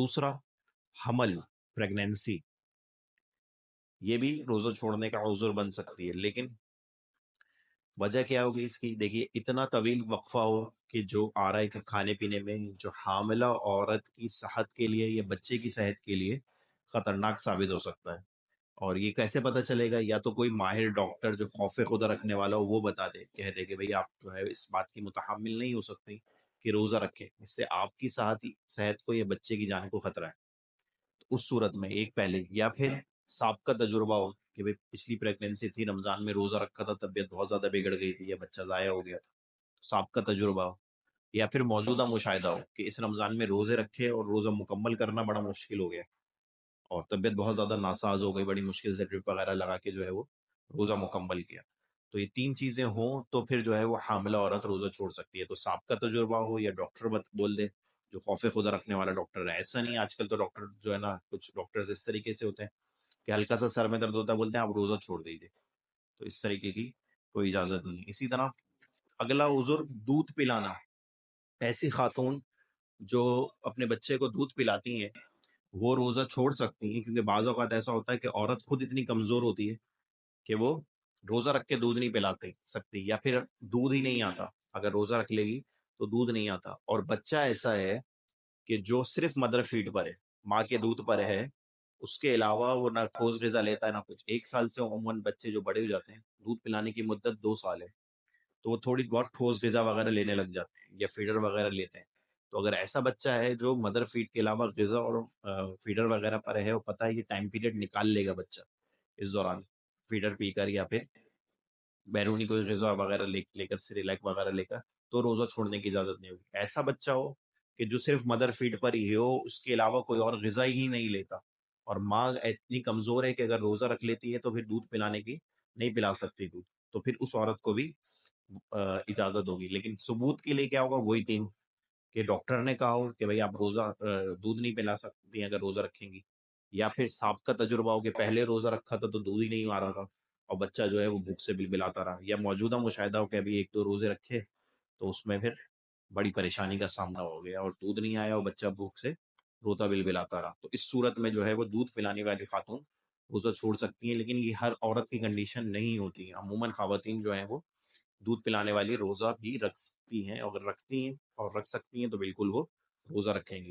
دوسرا حمل، پریگنینسی، یہ بھی روزہ چھوڑنے کا عذر بن سکتی ہے. لیکن وجہ کیا ہوگی اس کی؟ دیکھیے اتنا طویل وقفہ ہو کہ جو آ رہا ہے کہ کھانے پینے میں، جو حاملہ عورت کی صحت کے لیے یا بچے کی صحت کے لیے خطرناک ثابت ہو سکتا ہے. اور یہ کیسے پتہ چلے گا؟ یا تو کوئی ماہر ڈاکٹر جو خوف خدا رکھنے والا ہو وہ بتا دے، کہہ دے کہ بھئی آپ جو ہے اس بات کی متحمل نہیں ہو سکتی کہ روزہ رکھیں، اس سے آپ کی صحت کو یا بچے کی جان کو خطرہ ہے. تو اس صورت میں ایک پہلے، یا پھر سابقہ تجربہ ہو کہ بھئی پچھلی پریگنینسی تھی، رمضان میں روزہ رکھا تھا، طبیعت بہت زیادہ بگڑ گئی تھی یا بچہ ضائع ہو گیا، سابقہ تجربہ ہو. یا پھر موجودہ مشاہدہ ہو کہ اس رمضان میں روزے رکھے اور روزہ مکمل کرنا بڑا مشکل ہو گیا اور طبیعت بہت زیادہ ناساز ہو گئی، بڑی مشکل سے ڈرپ وغیرہ لگا کے جو ہے وہ روزہ مکمل کیا. تو یہ تین چیزیں ہوں تو پھر جو ہے وہ حاملہ عورت روزہ چھوڑ سکتی ہے. تو سابقہ تجربہ ہو یا ڈاکٹر بول دے جو خوف خدا رکھنے والا ڈاکٹر ہے. ایسا نہیں، آج کل تو ڈاکٹر جو ہے نا، کچھ ڈاکٹرز اس طریقے سے ہوتے ہیں کہ ہلکا سا سر میں درد ہوتا ہے بولتے ہیں آپ روزہ چھوڑ دیجیے. تو اس طریقے کی کوئی اجازت نہیں. اسی طرح اگلا عذر دودھ پلانا. ایسی خاتون جو اپنے بچے کو دودھ پلاتی ہیں وہ روزہ چھوڑ سکتی ہیں، کیونکہ بعض اوقات ایسا ہوتا ہے کہ عورت خود اتنی کمزور ہوتی ہے کہ وہ روزہ رکھ کے دودھ نہیں پلاتے سکتی، یا پھر دودھ ہی نہیں آتا. اگر روزہ رکھ لے گی تو دودھ نہیں آتا. اور بچہ ایسا ہے کہ جو صرف مدر فیڈ پر ہے، ماں کے دودھ پر ہے، اس کے علاوہ وہ نہ ٹھوس غذا لیتا ہے نہ کچھ. 1 سال سے عموماً بچے جو بڑے ہو جاتے ہیں، دودھ پلانے کی مدت 2 سال ہے، تو وہ تھوڑی بہت ٹھوس غذا وغیرہ لینے لگ جاتے ہیں یا فیڈر وغیرہ لیتے ہیں. تو اگر ایسا بچہ ہے جو مدر فیڈ کے علاوہ غذا اور فیڈر وغیرہ پر ہے، وہ پتہ ہے یہ ٹائم پیریڈ نکال لے گا بچہ اس دوران فیڈر پی کر یا پھر بیرونی کوئی غذا وغیرہ لے کر، سیریلیک وغیرہ لے کر، تو روزہ چھوڑنے کی اجازت نہیں ہوگی. ایسا بچہ ہو کہ جو صرف مدر فیڈ پر ہی ہو، اس کے علاوہ کوئی اور غذا ہی نہیں لیتا، اور ماں اتنی کمزور ہے کہ اگر روزہ رکھ لیتی ہے تو پھر دودھ پلانے کی نہیں پلا سکتی دودھ، تو پھر اس عورت کو بھی اجازت ہوگی. لیکن ثبوت کے لیے کیا ہوگا؟ وہی تین کہ ڈاکٹر نے کہا ہو کہ بھئی آپ روزہ دودھ نہیں پلا سکتی اگر روزہ رکھیں گی، یا پھر سابقہ تجربہ ہو کہ پہلے روزہ رکھا تھا تو دودھ ہی نہیں آ رہا تھا اور بچہ جو ہے وہ بھوک سے بلبلاتا رہا، یا موجودہ مشاہدہ ہو کہ ابھی 1-2 روزے رکھے تو اس میں پھر بڑی پریشانی کا سامنا ہو گیا اور دودھ نہیں آیا اور بچہ بھوک سے روتا بلبلاتا رہا. تو اس صورت میں جو ہے وہ دودھ پلانے والی خاتون روزہ چھوڑ سکتی ہیں. لیکن یہ ہر عورت کی کنڈیشن نہیں ہوتی ہے. عموماً خواتین جو ہیں وہ دودھ پلانے والی روزہ بھی رکھ سکتی ہیں، اگر رکھتی ہیں اور رکھ سکتی ہیں تو بالکل وہ روزہ رکھیں گی.